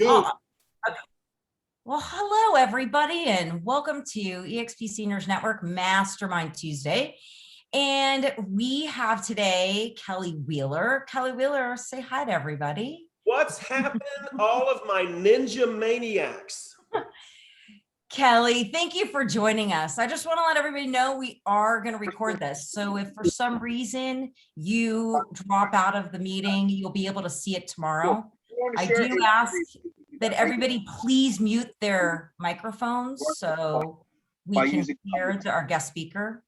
Go. Okay. Well, hello, everybody, and welcome to eXp Seniors Network Mastermind Tuesday. And we have today Kelly Wheeler. Kelly Wheeler, say hi to everybody. What's happening, all of my ninja maniacs? Kelly, thank you for joining us. I just want to let everybody know we are going to record this. So if for some reason you drop out of the meeting, you'll be able to see it tomorrow. I do ask that everybody please mute their microphones so we can hear our guest speaker.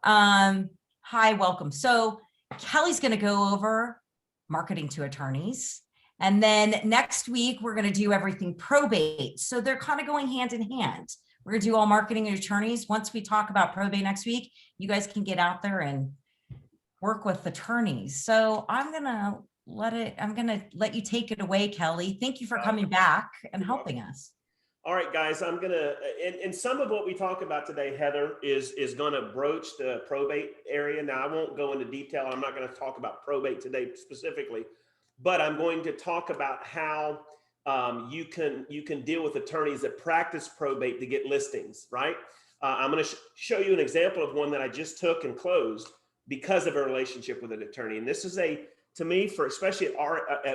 Hi, welcome. So Kelly's going to go over marketing to attorneys. And then next week, we're going to do everything probate. So they're kind of going hand in hand. We're going to do all marketing and attorneys. Once we talk about probate next week, you guys can get out there and work with attorneys. So I'm going to let you take it away, Kelly. Thank you for coming back and helping us. All right, guys, I'm gonna, and some of what we talk about today, Heather, is gonna broach the probate area. Now, I won't go into detail. I'm not gonna talk about probate today specifically, but I'm going to talk about how you can deal with attorneys that practice probate to get listings, right? I'm gonna show you an example of one that I just took and closed because of a relationship with an attorney. And this is to me, for especially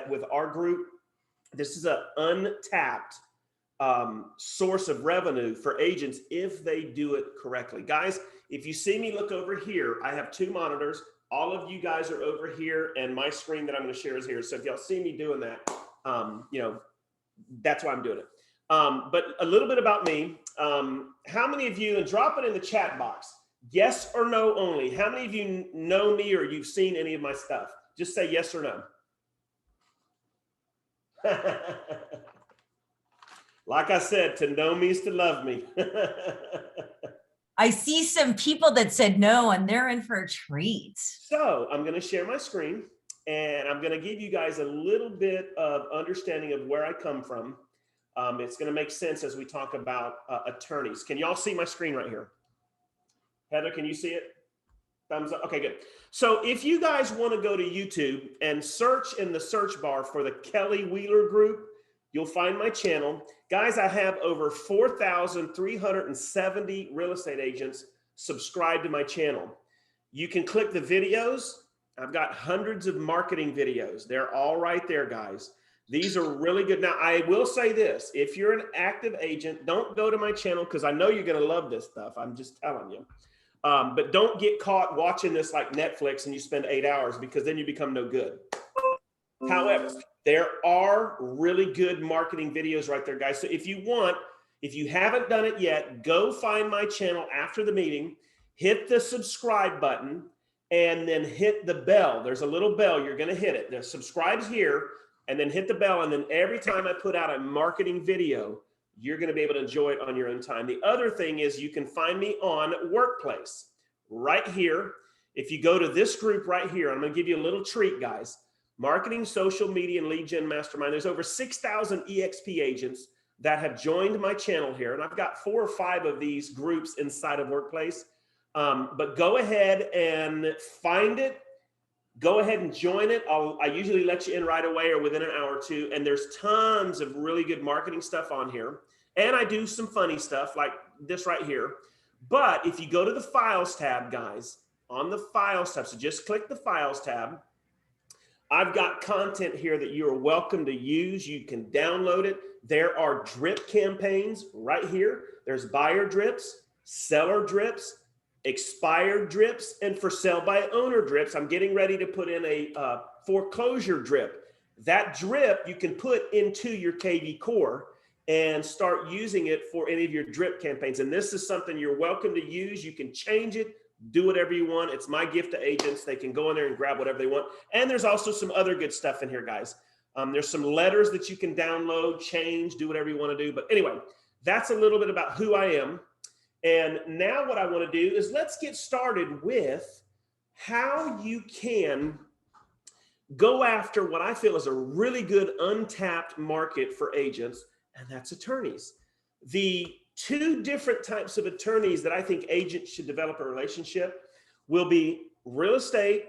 with our group, this is an untapped source of revenue for agents if they do it correctly. Guys, if you see me look over here, I have two monitors. All of you guys are over here, and my screen that I'm going to share is here. So if y'all see me doing that, that's why I'm doing it. But a little bit about me. How many of you, and drop it in the chat box, yes or no only. How many of you know me or you've seen any of my stuff? Just say yes or no. Like I said, to know me is to love me. I see some people that said no, and they're in for a treat. So I'm going to share my screen, and I'm going to give you guys a little bit of understanding of where I come from. It's going to make sense as we talk about attorneys. Can y'all see my screen right here? Heather, can you see it? Thumbs up. Okay, good. So if you guys want to go to YouTube and search in the search bar for the Kelly Wheeler Group, you'll find my channel. Guys, I have over 4,370 real estate agents subscribed to my channel. You can click the videos. I've got hundreds of marketing videos. They're all right there, guys. These are really good. Now, I will say this. If you're an active agent, don't go to my channel because I know you're going to love this stuff. I'm just telling you. But don't get caught watching this like Netflix and you spend 8 hours because then you become no good. However, there are really good marketing videos right there, guys. So if you haven't done it yet, go find my channel after the meeting, hit the subscribe button, and then hit the bell. There's a little bell. You're going to hit it. The subscribe's here, and then hit the bell. And then every time I put out a marketing video, you're going to be able to enjoy it on your own time. The other thing is you can find me on Workplace right here. If you go to this group right here, I'm going to give you a little treat, guys. Marketing, Social Media, and Lead Gen Mastermind. There's over 6,000 EXP agents that have joined my channel here. And I've got 4 or 5 of these groups inside of Workplace. But go ahead and find it. Go ahead and join it. I usually let you in right away or within an hour or two. And there's tons of really good marketing stuff on here. And I do some funny stuff like this right here. But if you go to the Files tab, guys, on the Files tab, so just click the Files tab. I've got content here that you are welcome to use. You can download it. There are drip campaigns right here. There's buyer drips, seller drips, expired drips, and for sale by owner drips. I'm getting ready to put in a foreclosure drip. That drip you can put into your KV Core and start using it for any of your drip campaigns. And this is something you're welcome to use. You can change it. Do whatever you want. It's my gift to agents. They can go in there and grab whatever they want. And there's also some other good stuff in here, guys. There's some letters that you can download, change, do whatever you want to do. But anyway, that's a little bit about who I am. And now what I want to do is let's get started with how you can go after what I feel is a really good untapped market for agents, and that's attorneys. The 2 different types of attorneys that I think agents should develop a relationship will be real estate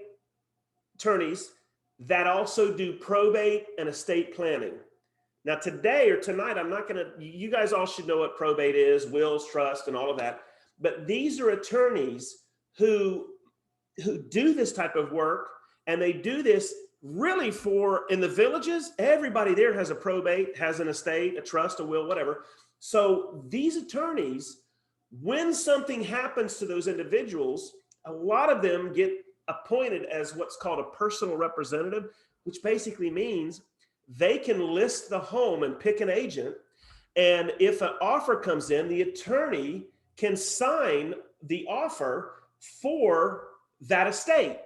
attorneys that also do probate and estate planning. Now today or tonight, I'm not gonna, you guys all should know what probate is, wills, trust, and all of that. But these are attorneys who do this type of work, and they do this really for, in the villages, everybody there has a probate, has an estate, a trust, a will, whatever. So these attorneys, when something happens to those individuals, a lot of them get appointed as what's called a personal representative, which basically means they can list the home and pick an agent. And if an offer comes in, the attorney can sign the offer for that estate.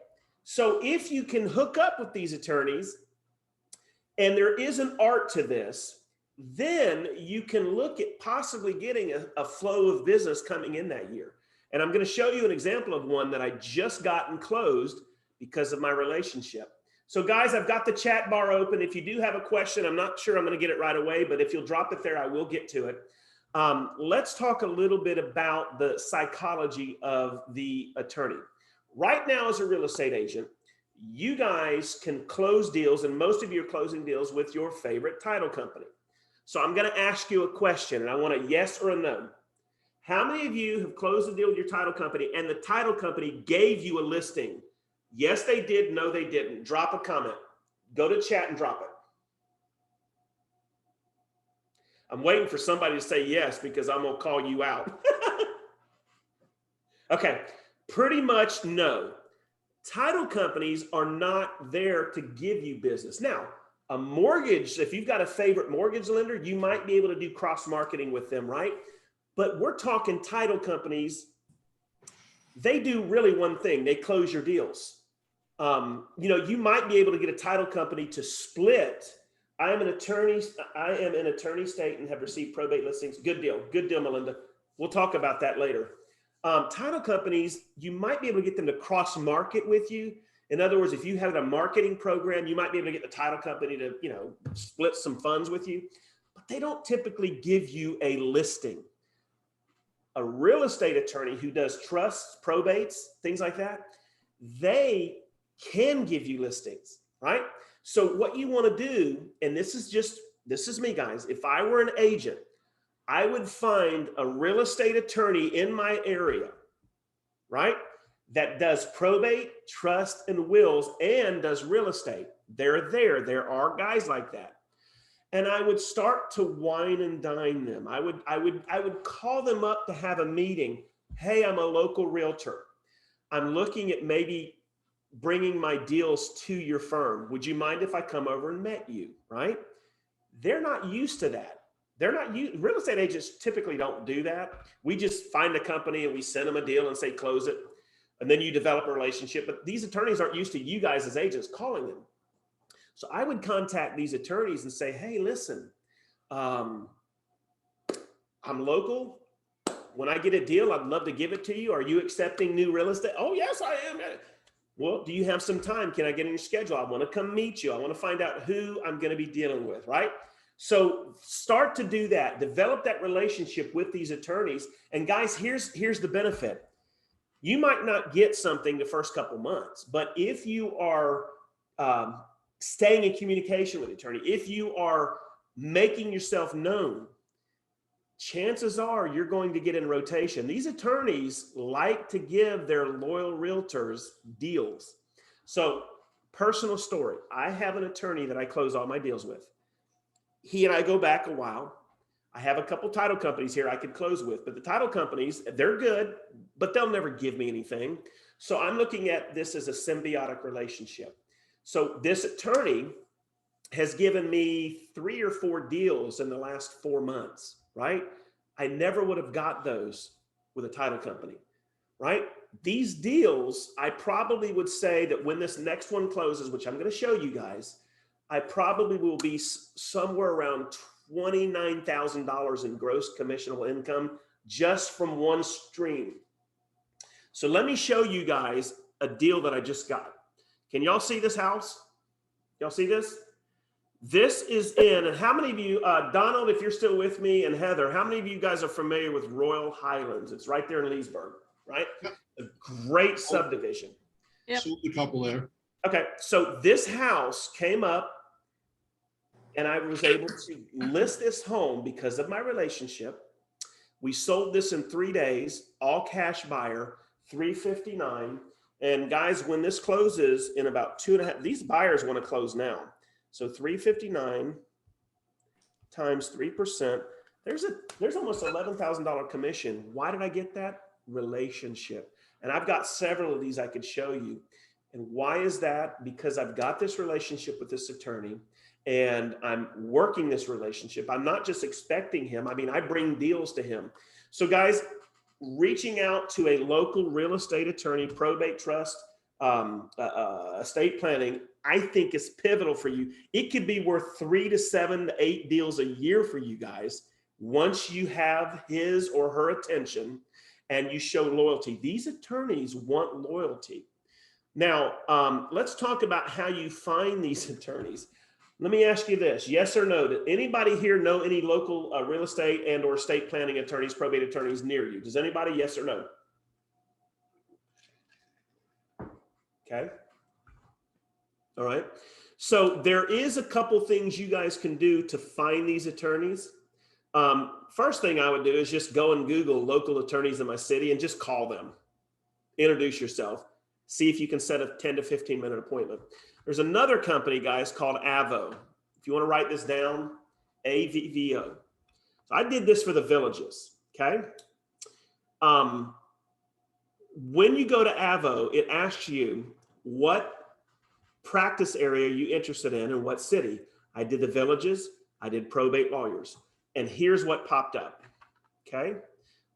So if you can hook up with these attorneys, and there is an art to this, then you can look at possibly getting a flow of business coming in that year. And I'm going to show you an example of one that I just gotten closed because of my relationship. So guys, I've got the chat bar open. If you do have a question, I'm not sure I'm going to get it right away, but if you'll drop it there, I will get to it. Let's talk a little bit about the psychology of the attorney. Right now, as a real estate agent, you guys can close deals, and most of you are closing deals with your favorite title company. So I'm going to ask you a question, and I want a yes or a no. How many of you have closed a deal with your title company and the title company gave you a listing? Yes, they did. No, they didn't. Drop a comment. Go to chat and drop it. I'm waiting for somebody to say yes because I'm going to call you out. Okay, pretty much no. Title companies are not there to give you business. Now, a mortgage, if you've got a favorite mortgage lender, you might be able to do cross-marketing with them, right? But we're talking title companies. They do really one thing. They close your deals. You might be able to get a title company to split. I am an attorney state and have received probate listings. Good deal, Melinda. We'll talk about that later. Title companies, you might be able to get them to cross market with you. In other words, if you had a marketing program, you might be able to get the title company to, split some funds with you, but they don't typically give you a listing. A real estate attorney who does trusts, probates, things like that, they can give you listings, right? So what you want to do, and this is me, guys. If I were an agent, I would find a real estate attorney in my area, right? That does probate, trust, and wills, and does real estate. They're there. There are guys like that. And I would start to wine and dine them. I would call them up to have a meeting. Hey, I'm a local realtor. I'm looking at maybe bringing my deals to your firm. Would you mind if I come over and met you, right? They're not used to that. Real estate agents typically don't do that. We just find a company and we send them a deal and say, close it. And then you develop a relationship. But these attorneys aren't used to you guys as agents calling them. So I would contact these attorneys and say, hey, listen, I'm local. When I get a deal, I'd love to give it to you. Are you accepting new real estate? Oh, yes, I am. Well, do you have some time? Can I get in your schedule? I want to come meet you. I want to find out who I'm going to be dealing with, right? So start to do that. Develop that relationship with these attorneys. And guys, here's the benefit. You might not get something the first couple months, but if you are staying in communication with the attorney, if you are making yourself known, chances are you're going to get in rotation. These attorneys like to give their loyal realtors deals. So, personal story. I have an attorney that I close all my deals with. He and I go back a while. I have a couple title companies here I could close with, but the title companies, they're good, but they'll never give me anything. So I'm looking at this as a symbiotic relationship. So this attorney has given me 3 or 4 deals in the last 4 months, right? I never would have got those with a title company, right? These deals, I probably would say that when this next one closes, which I'm going to show you guys, I probably will be somewhere around $29,000 in gross commissionable income just from one stream. So let me show you guys a deal that I just got. Can y'all see this house? Y'all see this? This is in, and how many of you, Donald, if you're still with me, and Heather, how many of you guys are familiar with Royal Highlands? It's right there in Leesburg, right? A great subdivision. Yep. A couple there. Okay, so this house came up And I was able to list this home because of my relationship. We sold this in 3 days, all cash buyer, 359. And guys, when this closes in about 2.5, these buyers want to close now. So 359 times 3%, there's almost $11,000 commission. Why did I get that? Relationship. And I've got several of these I could show you. And why is that? Because I've got this relationship with this attorney and I'm working this relationship. I'm not just expecting him. I mean, I bring deals to him. So guys, reaching out to a local real estate attorney, probate trust, estate planning, I think is pivotal for you. It could be worth 3 to 7 to 8 deals a year for you guys once you have his or her attention and you show loyalty. These attorneys want loyalty. Now, let's talk about how you find these attorneys. Let me ask you this, yes or no, did anybody here know any local real estate and or estate planning attorneys, probate attorneys near you? Does anybody, yes or no? Okay. All right. So there is a couple things you guys can do to find these attorneys. First thing I would do is just go and Google local attorneys in my city and just call them. Introduce yourself. See if you can set a 10 to 15 minute appointment. There's another company, guys, called Avo. If you want to write this down, AVVO. So I did this for the villages, okay? When you go to Avo, it asks you what practice area you're interested in and what city. I did the villages, I did probate lawyers, and here's what popped up, okay?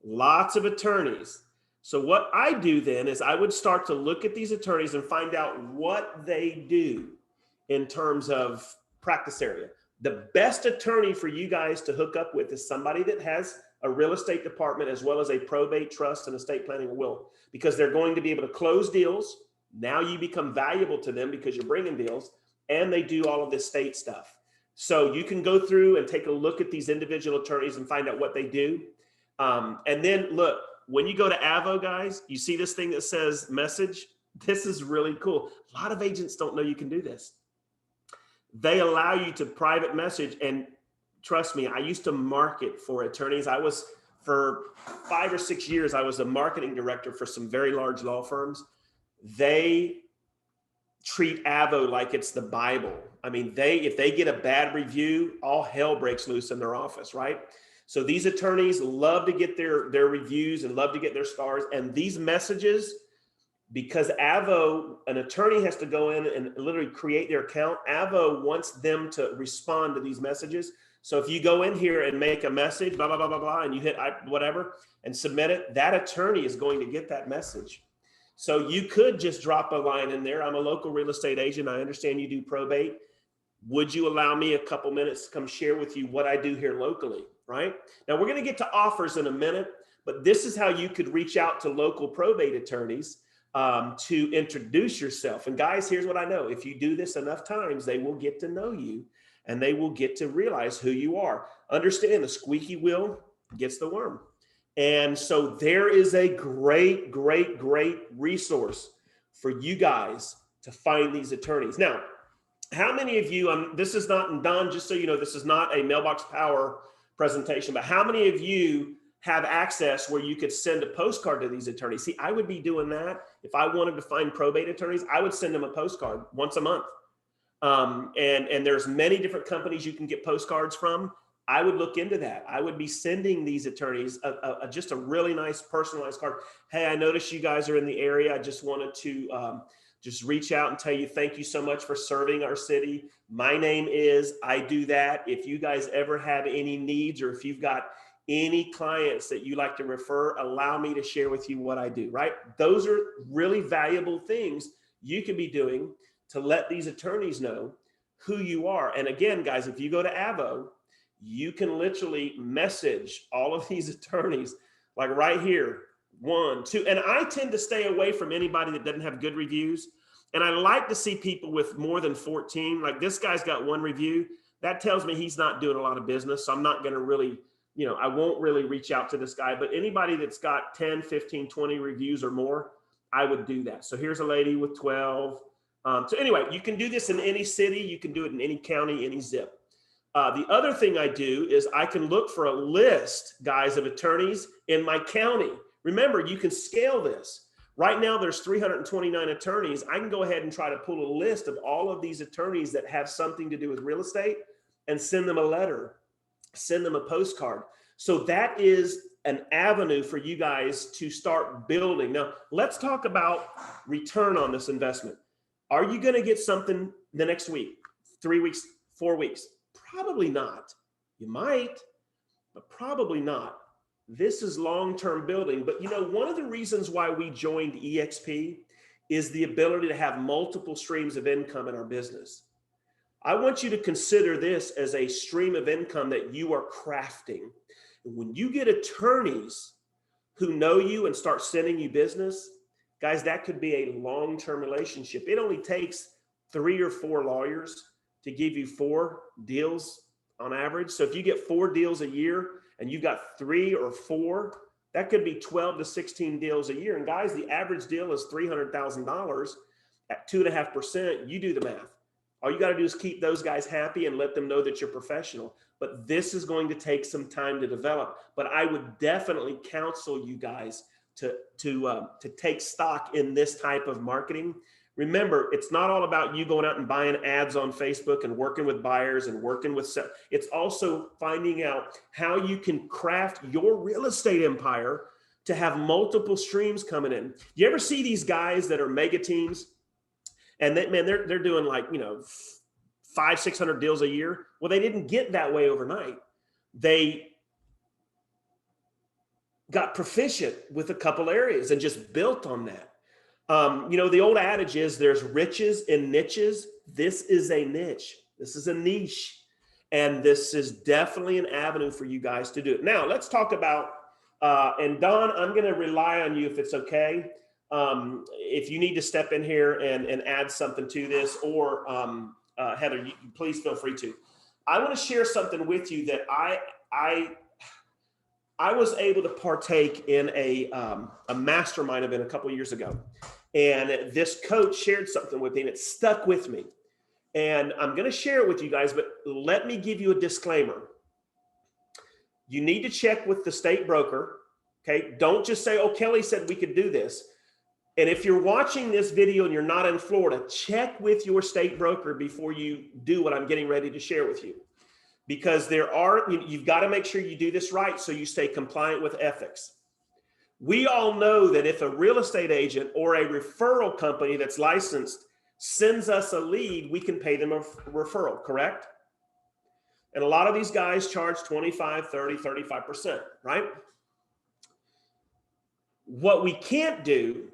Lots of attorneys. So what I do then is I would start to look at these attorneys and find out what they do in terms of practice area. The best attorney for you guys to hook up with is somebody that has a real estate department as well as a probate trust and estate planning will, because they're going to be able to close deals. Now you become valuable to them because you're bringing deals, and they do all of this state stuff. So you can go through and take a look at these individual attorneys and find out what they do. And then look, when you go to Avo, guys, you see this thing that says message. This is really cool. A lot of agents don't know you can do this. They allow you to private message, and trust me, I used to market for attorneys. I was, for 5 or 6 years, I was a marketing director for some very large law firms. They treat Avo like it's the Bible. I mean, if they get a bad review, all hell breaks loose in their office, right? So these attorneys love to get their reviews and love to get their stars. And these messages, because Avo, an attorney has to go in and literally create their account. Avo wants them to respond to these messages. So if you go in here and make a message, blah, blah, blah, blah, blah, and you hit whatever and submit it, that attorney is going to get that message. So you could just drop a line in there. I'm a local real estate agent. I understand you do probate. Would you allow me a couple minutes to come share with you what I do here locally? Right? Now we're going to get to offers in a minute, but this is how you could reach out to local probate attorneys to introduce yourself. And guys, here's what I know. If you do this enough times, they will get to know you and they will get to realize who you are. Understand, the squeaky wheel gets the worm. And so there is a great, great, great resource for you guys to find these attorneys. Now, how many of you, this is not, Don, just so you know, this is not a Mailbox Power presentation, but how many of you have access where you could send a postcard to these attorneys? See, I would be doing that. If I wanted to find probate attorneys, I would send them a postcard once a month. And there's many different companies you can get postcards from. I would look into that. I would be sending these attorneys just a really nice personalized card. Hey, I noticed you guys are in the area. I just wanted to just reach out and tell you, thank you so much for serving our city. My name is, I do that. If you guys ever have any needs, or if you've got any clients that you like to refer, allow me to share with you what I do, right? Those are really valuable things you can be doing to let these attorneys know who you are. And again, guys, if you go to Avo, you can literally message all of these attorneys, like right here, 1, 2, and I tend to stay away from anybody that doesn't have good reviews. And I like to see people with more than 14. Like this guy's got 1 review. That tells me he's not doing a lot of business. So I'm not going to really, I won't really reach out to this guy. But anybody that's got 10, 15, 20 reviews or more, I would do that. So here's a lady with 12. So anyway, you can do this in any city. You can do it in any county, any zip. The other thing I do is I can look for a list, guys, of attorneys in my county. Remember, you can scale this. Right now, there's 329 attorneys. I can go ahead and try to pull a list of all of these attorneys that have something to do with real estate and send them a letter, send them a postcard. So that is an avenue for you guys to start building. Now, let's talk about return on this investment. Are you going to get something the next week, 3 weeks, 4 weeks? Probably not. You might, but probably not. This is long-term building. But one of the reasons why we joined EXP is the ability to have multiple streams of income in our business. I want you to consider this as a stream of income that you are crafting. And when you get attorneys who know you and start sending you business, guys, that could be a long-term relationship. It only takes 3 or 4 lawyers to give you 4 deals on average. So if you get 4 deals a year and you've got 3 or 4, that could be 12 to 16 deals a year. And guys, the average deal is $300,000 at 2.5%. You do the math. All you got to do is keep those guys happy and let them know that you're professional. But this is going to take some time to develop. But I would definitely counsel you guys to take stock in this type of marketing. Remember, it's not all about you going out and buying ads on Facebook and working with buyers and working with sellers. It's also finding out how you can craft your real estate empire to have multiple streams coming in. You ever see these guys that are mega teams? And they're doing like, 500-600 deals a year. Well, they didn't get that way overnight. They got proficient with a couple areas and just built on that. The old adage is there's riches in niches. This is a niche. This is a niche. And this is definitely an avenue for you guys to do it. Now, let's talk about, and Don, I'm going to rely on you if it's okay. If you need to step in here and add something to this, or Heather, you please feel free to. I want to share something with you that I was able to partake in a mastermind event a couple of years ago. And this coach shared something with me and it stuck with me. And I'm going to share it with you guys, but let me give you a disclaimer. You need to check with the state broker. Okay. Don't just say, oh, Kelly said we could do this. And if you're watching this video and you're not in Florida, check with your state broker before you do what I'm getting ready to share with you. Because you've got to make sure you do this right so you stay compliant with ethics. We all know that if a real estate agent or a referral company that's licensed sends us a lead, we can pay them a referral, correct? And a lot of these guys charge 25, 30, 35%, right? What we can't do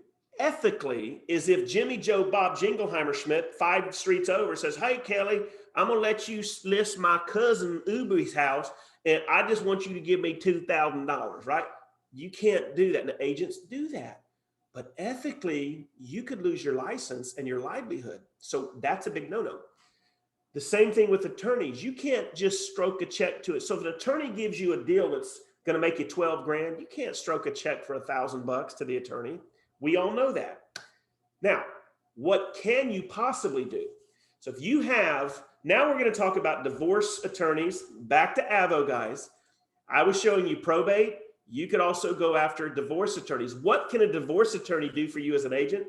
ethically is if Jimmy Joe Bob Jingleheimer Schmidt 5 streets over says, hey, Kelly, I'm going to let you list my cousin Ubi's house, and I just want you to give me $2,000, right? You can't do that. And the agents do that. But ethically, you could lose your license and your livelihood. So that's a big no-no. The same thing with attorneys. You can't just stroke a check to it. So if an attorney gives you a deal that's going to make you 12 grand, you can't stroke a check for $1,000 to the attorney. We all know that. Now, what can you possibly do? So if you have, now we're going to talk about divorce attorneys. Back to Avo, guys. I was showing you probate. You could also go after divorce attorneys. What can a divorce attorney do for you as an agent?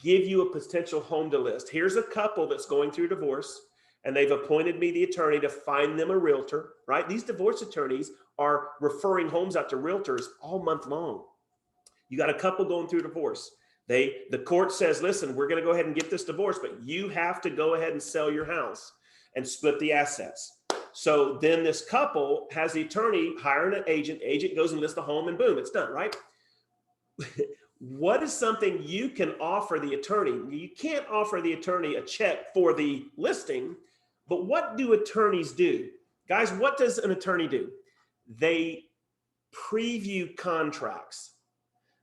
Give you a potential home to list. Here's a couple that's going through divorce, and they've appointed me the attorney to find them a realtor, right? These divorce attorneys are referring homes out to realtors all month long. You got a couple going through divorce. The court says, listen, we're going to go ahead and get this divorce, but you have to go ahead and sell your house and split the assets. So then this couple has the attorney hire an agent. Agent goes and lists the home, and boom, it's done, right? What is something you can offer the attorney? You can't offer the attorney a check for the listing, but what do attorneys do? Guys, what does an attorney do? They preview contracts.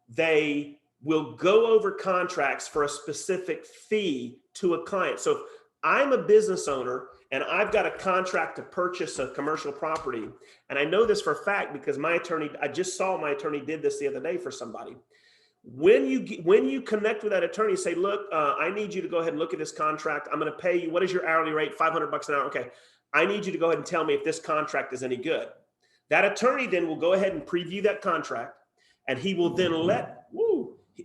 They will go over contracts for a specific fee to a client. So if I'm a business owner and I've got a contract to purchase a commercial property, and I know this for a fact because my attorney, I just saw my attorney did this the other day for somebody. When you connect with that attorney, say, look, I need you to go ahead and look at this contract. I'm going to pay you. What is your hourly rate? $500 an hour. Okay. I need you to go ahead and tell me if this contract is any good. That attorney then will go ahead and preview that contract, and he will then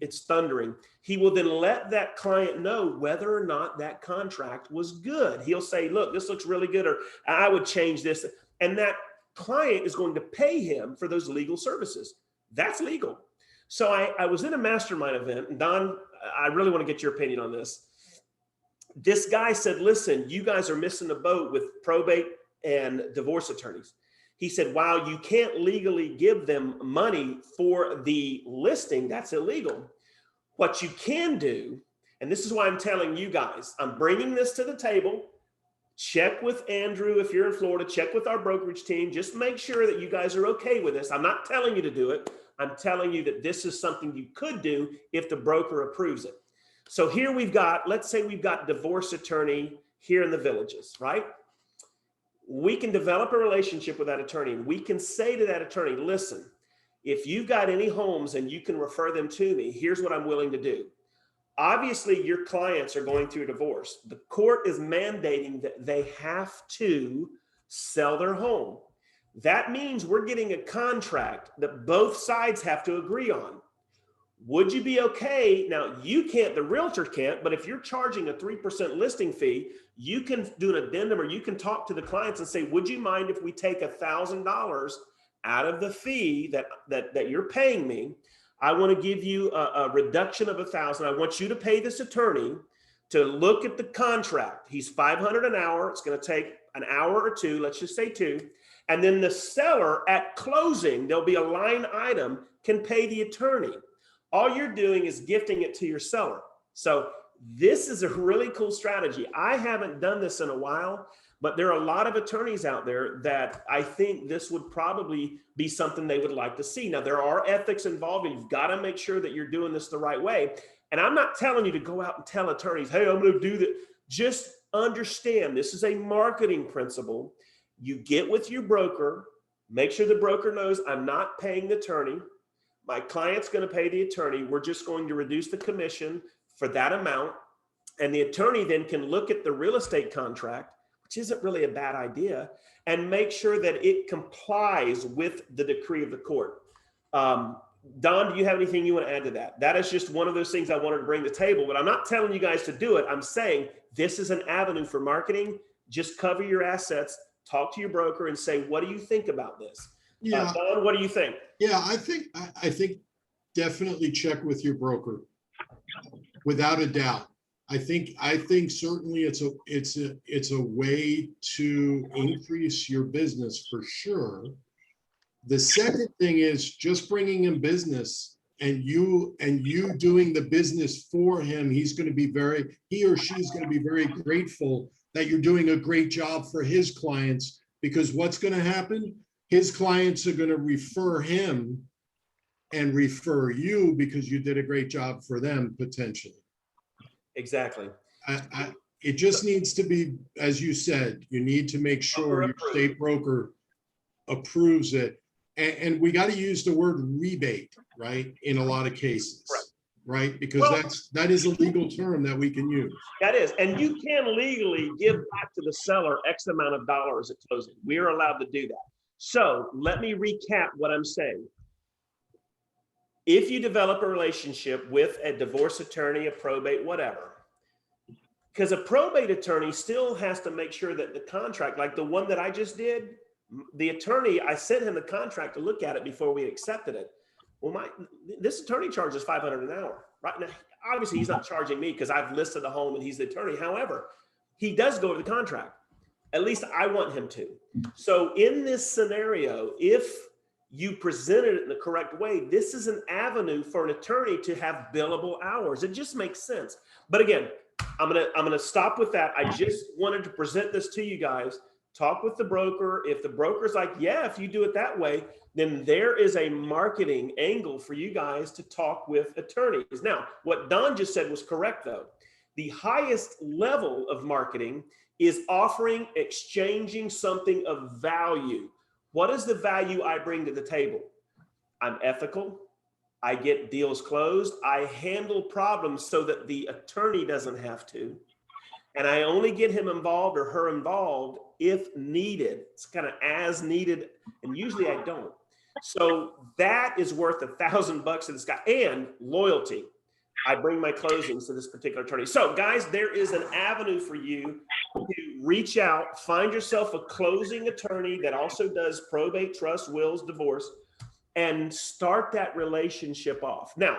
it's thundering. He will then let that client know whether or not that contract was good. He'll say, look, this looks really good, or I would change this. And that client is going to pay him for those legal services. That's legal. So I was in a mastermind event, and Don, I really want to get your opinion on this. This guy said, listen, you guys are missing the boat with probate and divorce attorneys. He said, while you can't legally give them money for the listing, that's illegal. What you can do, and this is why I'm telling you guys, I'm bringing this to the table. Check with Andrew if you're in Florida, check with our brokerage team. Just make sure that you guys are okay with this. I'm not telling you to do it. I'm telling you that this is something you could do if the broker approves it. So here we've got, let's say we've got divorce attorney here in the Villages, right? We can develop a relationship with that attorney. We can say to that attorney, listen, if you've got any homes and you can refer them to me, here's what I'm willing to do. Obviously, your clients are going through a divorce. The court is mandating that they have to sell their home. That means we're getting a contract that both sides have to agree on. Would you be okay? Now, you can't, the realtor can't, but if you're charging a 3% listing fee, you can do an addendum, or you can talk to the clients and say, would you mind if we take $1,000 out of the fee that you're paying me? I want to give you a reduction of $1,000. I want you to pay this attorney to look at the contract. He's $500 an hour. It's going to take an hour or two. Let's just say 2. And then the seller at closing, there'll be a line item, can pay the attorney. All you're doing is gifting it to your seller. So this is a really cool strategy. I haven't done this in a while, but there are a lot of attorneys out there that I think this would probably be something they would like to see. Now, there are ethics involved, and you've got to make sure that you're doing this the right way. And I'm not telling you to go out and tell attorneys, hey, I'm going to do that. Just understand this is a marketing principle. You get with your broker, make sure the broker knows I'm not paying the attorney. My client's going to pay the attorney. We're just going to reduce the commission for that amount. And the attorney then can look at the real estate contract, which isn't really a bad idea, and make sure that it complies with the decree of the court. Don, do you have anything you want to add to that? That is just one of those things I wanted to bring to the table, but I'm not telling you guys to do it. I'm saying this is an avenue for marketing. Just cover your assets, talk to your broker and say, what do you think about this? Yeah. Don, what do you think? Yeah, I think definitely check with your broker, without a doubt. I think certainly it's a way to increase your business for sure. The second thing is just bringing in business, and you doing the business for him. He or she's going to be very grateful that you're doing a great job for his clients, because what's going to happen? His clients are going to refer him and refer you because you did a great job for them potentially. Exactly. It just needs to be, as you said, you need to make sure your state broker approves it. And we got to use the word rebate, right? In a lot of cases, right? Because that is a legal term that we can use. That is, and you can legally give back to the seller X amount of dollars at closing. We are allowed to do that. So let me recap what I'm saying. If you develop a relationship with a divorce attorney, a probate, whatever, because a probate attorney still has to make sure that the contract, like the one that I just did, the attorney, I sent him the contract to look at it before we accepted it. Well, this attorney charges $500 an hour. Right now, obviously he's not charging me because I've listed the home and he's the attorney. However, he does go over the contract. At least I want him to. So in this scenario, if you presented it in the correct way, this is an avenue for an attorney to have billable hours. It just makes sense. But again, I'm gonna stop with that. I just wanted to present this to you guys. Talk with the broker. If the broker's like, yeah, if you do it that way, then there is a marketing angle for you guys to talk with attorneys. Now, what Don just said was correct though. The highest level of marketing is offering, exchanging something of value. What is the value I bring to the table? I'm ethical. I get deals closed. I handle problems so that the attorney doesn't have to. And I only get him involved or her involved if needed. It's kind of as needed, and usually I don't. So that is worth $1,000 to this guy, and loyalty. I bring my closings to this particular attorney. So guys, there is an avenue for you to reach out, find yourself a closing attorney that also does probate, trust, wills, divorce, and start that relationship off. Now,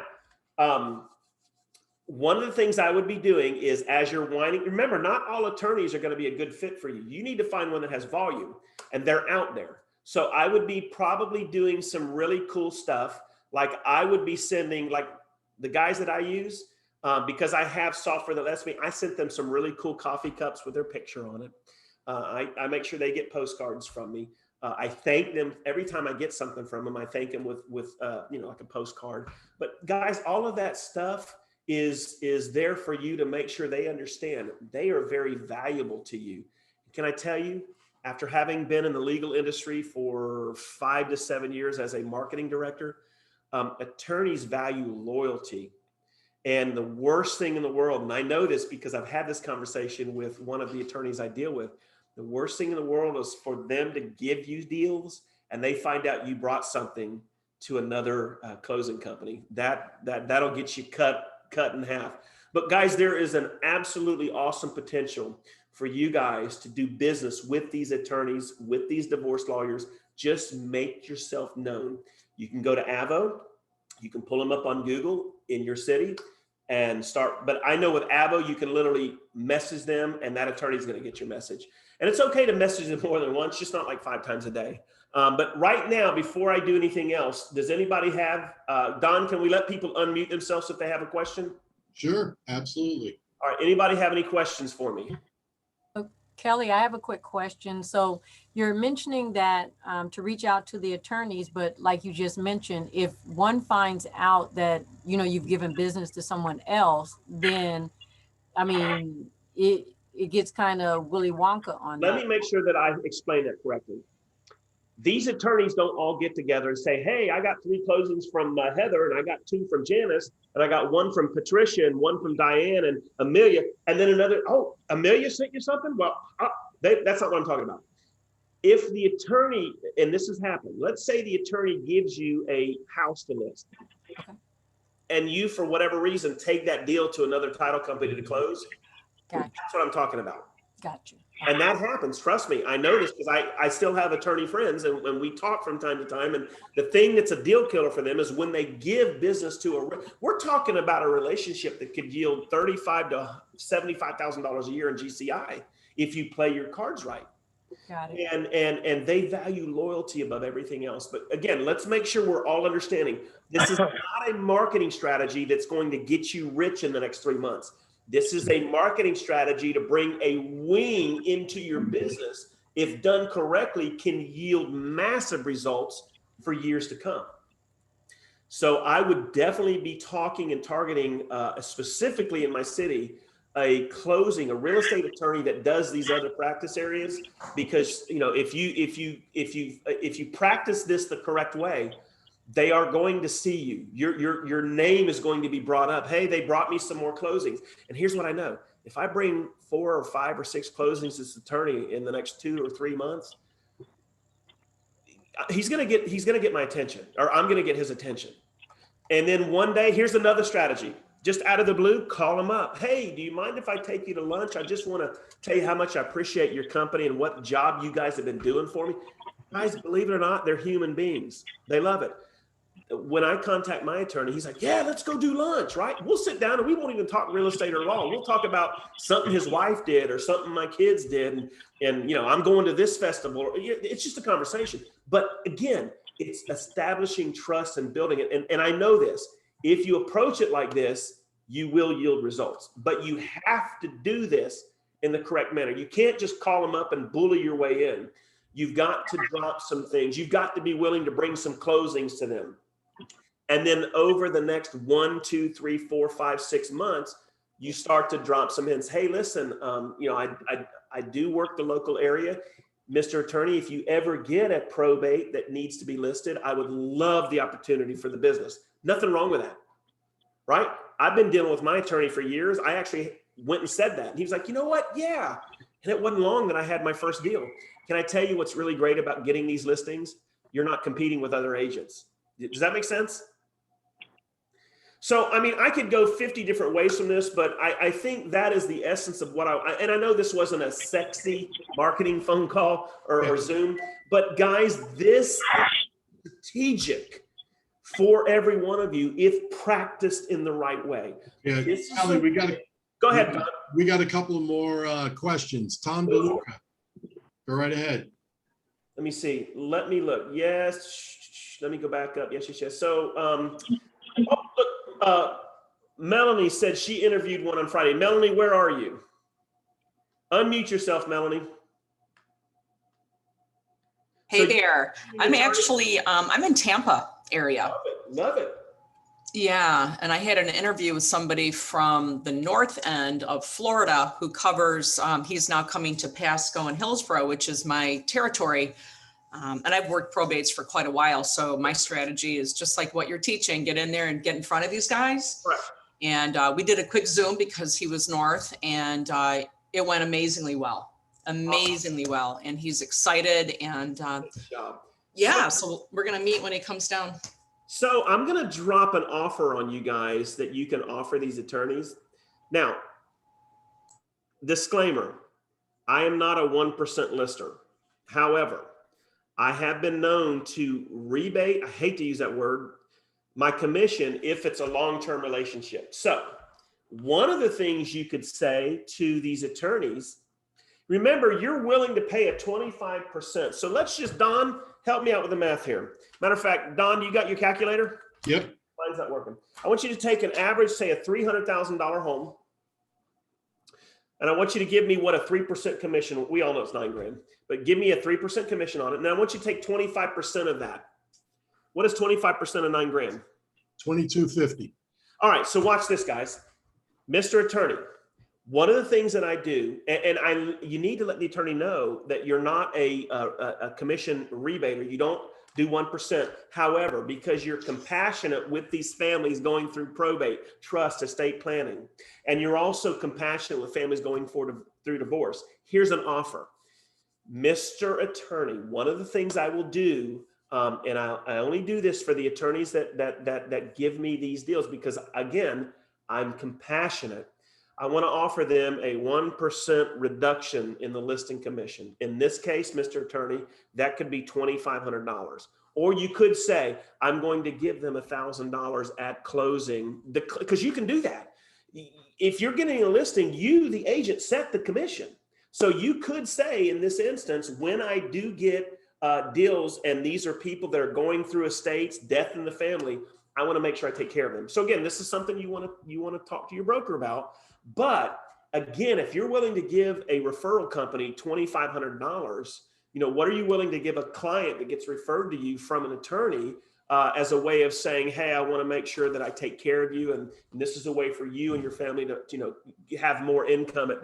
one of the things I would be doing is, as you're winding, remember, not all attorneys are going to be a good fit for you. You need to find one that has volume, and they're out there. So I would be probably doing some really cool stuff. Like I would be sending, like the guys that I use, because I have software that lets me, I sent them some really cool coffee cups with their picture on it. I make sure they get postcards from me. I thank them every time I get something from them. I thank them with like a postcard. But guys, all of that stuff is there for you to make sure they understand they are very valuable to you. Can I tell you, after having been in the legal industry for 5 to 7 years as a marketing director, attorneys value loyalty. And the worst thing in the world, and I know this because I've had this conversation with one of the attorneys I deal with, the worst thing in the world is for them to give you deals and they find out you brought something to another closing company. That'll get you cut in half. But guys, there is an absolutely awesome potential for you guys to do business with these attorneys, with these divorce lawyers. Just make yourself known. You can go to Avo, you can pull them up on Google in your city and start. But I know with Avo, you can literally message them and that attorney is going to get your message. And it's okay to message them more than once, just not like 5 times a day. But right now, before I do anything else, does anybody have, Don, can we let people unmute themselves if they have a question? Sure, absolutely. All right, anybody have any questions for me? Kelly, I have a quick question. So you're mentioning that to reach out to the attorneys, but like you just mentioned, if one finds out that, you've given business to someone else, then, I mean, it gets kind of Willy Wonka on that. Let me make sure that I explain that correctly. These attorneys don't all get together and say, hey, I got 3 closings from Heather, and I got 2 from Janice, and I got 1 from Patricia, and 1 from Diane and Amelia, and then another, oh, Amelia sent you something? Well, that's not what I'm talking about. If the attorney, and this has happened, let's say the attorney gives you a house to list, Okay. and you, for whatever reason, take that deal to another title company to close. Gotcha. That's what I'm talking about. Gotcha. And that happens. Trust me. I know this because I still have attorney friends and when we talk from time to time. And the thing that's a deal killer for them is when they give business to we're talking about a relationship that could yield $35,000 to $75,000 a year in GCI if you play your cards right. Got it. And they value loyalty above everything else. But again, let's make sure we're all understanding this is not a marketing strategy that's going to get you rich in the next 3 months. This is a marketing strategy to bring a wing into your business, if done correctly, can yield massive results for years to come. So I would definitely be talking and targeting specifically in my city, a real estate attorney that does these other practice areas, because if you practice this the correct way, they are going to see you. Your name is going to be brought up. Hey, they brought me some more closings. And here's what I know. If I bring 4 or 5 or 6 closings to this attorney in the next 2 or 3 months, he's going to get my attention, or I'm going to get his attention. And then one day, here's another strategy. Just out of the blue, call him up. Hey, do you mind if I take you to lunch? I just want to tell you how much I appreciate your company and what job you guys have been doing for me. Guys, believe it or not, they're human beings. They love it. When I contact my attorney, he's like, yeah, let's go do lunch, right? We'll sit down and we won't even talk real estate or law. We'll talk about something his wife did or something my kids did. And I'm going to this festival. It's just a conversation. But again, it's establishing trust and building it. And I know this, if you approach it like this, you will yield results, but you have to do this in the correct manner. You can't just call them up and bully your way in. You've got to drop some things. You've got to be willing to bring some closings to them. And then over the next 1, 2, 3, 4, 5, 6 months, you start to drop some hints. Hey, listen, I do work the local area. Mr. Attorney, if you ever get a probate that needs to be listed, I would love the opportunity for the business. Nothing wrong with that, right? I've been dealing with my attorney for years. I actually went and said that. And he was like, you know what? Yeah. And it wasn't long that I had my first deal. Can I tell you what's really great about getting these listings? You're not competing with other agents. Does that make sense? So, I mean, I could go 50 different ways from this, but I think that is the essence of what and I know this wasn't a sexy marketing phone call or Zoom, but guys, this is strategic for every one of you if practiced in the right way. Yeah, Kelly, go ahead, Don. We got a couple of more questions. Tom DeLuca, go right ahead. Let me see. Let me look. Yes. Let me go back up. Yes. So, look, Melanie said she interviewed one on Friday. Melanie, where are you? Unmute yourself, Melanie. Hey there. I'm actually, I'm in Tampa area. Love it. Yeah. And I had an interview with somebody from the north end of Florida who covers, he's now coming to Pasco and Hillsborough, which is my territory. And I've worked probates for quite a while. So my strategy is just like what you're teaching, get in there and get in front of these guys. Right. And we did a quick Zoom because he was north, and it went amazingly well. Amazingly well. And he's excited. And yeah, so we're going to meet when he comes down. So I'm going to drop an offer on you guys that you can offer these attorneys. Now, disclaimer, I am not a 1% lister. However, I have been known to rebate, I hate to use that word, my commission if it's a long-term relationship. So one of the things you could say to these attorneys, remember, you're willing to pay a 25%. So let's just, Don, help me out with the math here. Matter of fact, Don, you got your calculator? Yep. Mine's not working. I want you to take an average, say a $300,000 home. And I want you to give me what a 3% commission, we all know it's $9,000, but give me a 3% commission on it. And I want you to take 25% of that. What is 25% of $9,000? $2,250. All right, so watch this, guys. Mr. Attorney, one of the things that I do, you need to let the attorney know that you're not a commission rebater. You don't do 1%. However, because you're compassionate with these families going through probate, trust, estate planning, and you're also compassionate with families going through divorce, here's an offer. Mr. Attorney, one of the things I will do, and I only do this for the attorneys that give me these deals because, again, I'm compassionate. I want to offer them a 1% reduction in the listing commission. In this case, Mr. Attorney, that could be $2,500. Or you could say, I'm going to give them $1,000 at closing, because you can do that. If you're getting a listing, you, the agent, set the commission. So you could say in this instance, when I do get deals, and these are people that are going through estates, death in the family, I want to make sure I take care of them. So again, this is something you want to talk to your broker about. But again, if you're willing to give a referral company $2,500, what are you willing to give a client that gets referred to you from an attorney as a way of saying, hey, I want to make sure that I take care of you. And this is a way for you and your family to, have more income at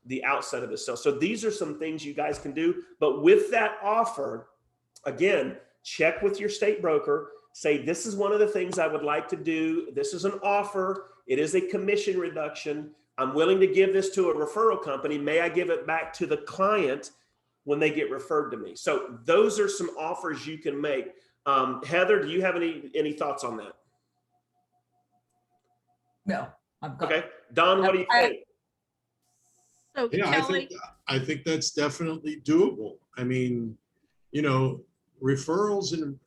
the outset of the sale. So these are some things you guys can do. But with that offer, again, check with your state broker. Say, this is one of the things I would like to do. This is an offer. It is a commission reduction. I'm willing to give this to a referral company. May I give it back to the client when they get referred to me? So those are some offers you can make. Heather, do you have any thoughts on that? No, I'm good. Okay. Don, what do you think? So Yeah, Kelly, I think that's definitely doable. I mean, referrals and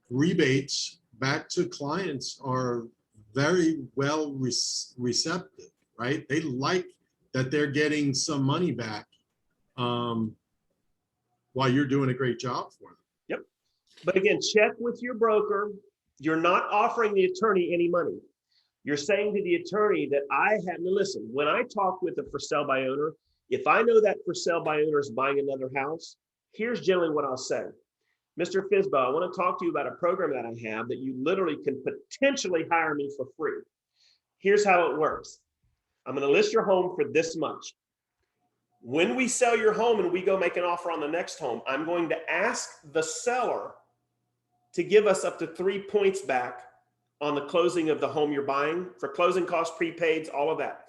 rebates back to clients are very well receptive, right? They like that they're getting some money back while you're doing a great job for them. Yep. But again, check with your broker. You're not offering the attorney any money. You're saying to the attorney that listen, when I talk with a for sale by owner, if I know that for sale by owner is buying another house, here's generally what I'll say. Mr. Fisbo, I want to talk to you about a program that I have that you literally can potentially hire me for free. Here's how it works. I'm going to list your home for this much. When we sell your home and we go make an offer on the next home, I'm going to ask the seller to give us up to 3 points back on the closing of the home you're buying for closing costs, prepaids, all of that.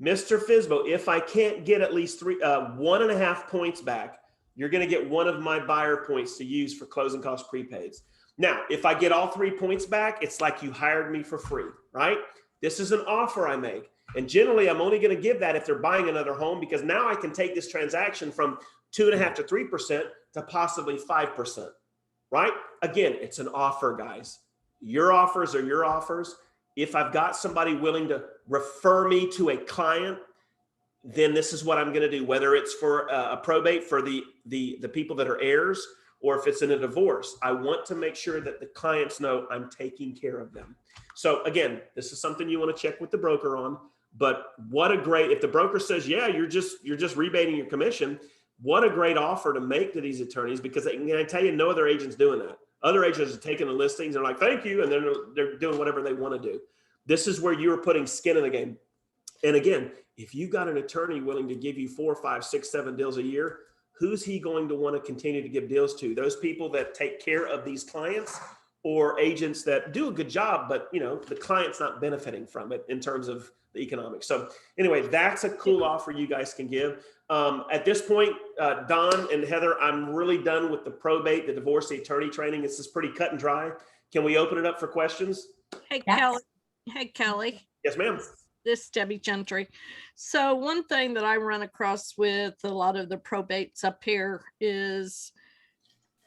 Mr. Fisbo, if I can't get at least 1.5 points back, you're going to get one of my buyer points to use for closing cost prepaids. Now, if I get all 3 points back, it's like you hired me for free, right? This is an offer I make. And generally, I'm only going to give that if they're buying another home, because now I can take this transaction from 2.5 to 3% to possibly 5%, right? Again, it's an offer, guys. Your offers are your offers. If I've got somebody willing to refer me to a client, then this is what I'm going to do, whether it's for a probate for the people that are heirs, or if it's in a divorce. I want to make sure that the clients know I'm taking care of them. So again, this is something you want to check with the broker on. But what a great, if the broker says, yeah, you're just rebating your commission, what a great offer to make to these attorneys, because I tell you, no other agent's doing that. Other agents are taking the listings and they're like, thank you, and then they're doing whatever they want to do. This is where you're putting skin in the game. And again, if you've got an attorney willing to give you 4, 5, 6, 7 deals a year, who's he going to want to continue to give deals to? Those people that take care of these clients, or agents that do a good job, but the client's not benefiting from it in terms of the economics. So anyway, that's a cool offer you guys can give. At this point, Don and Heather, I'm really done with the probate, the divorce, the attorney training. This is pretty cut and dry. Can we open it up for questions? Hey, Yes. Kelly. Hey, Kelly. Yes, ma'am. This is Debbie Gentry. So one thing that I run across with a lot of the probates up here is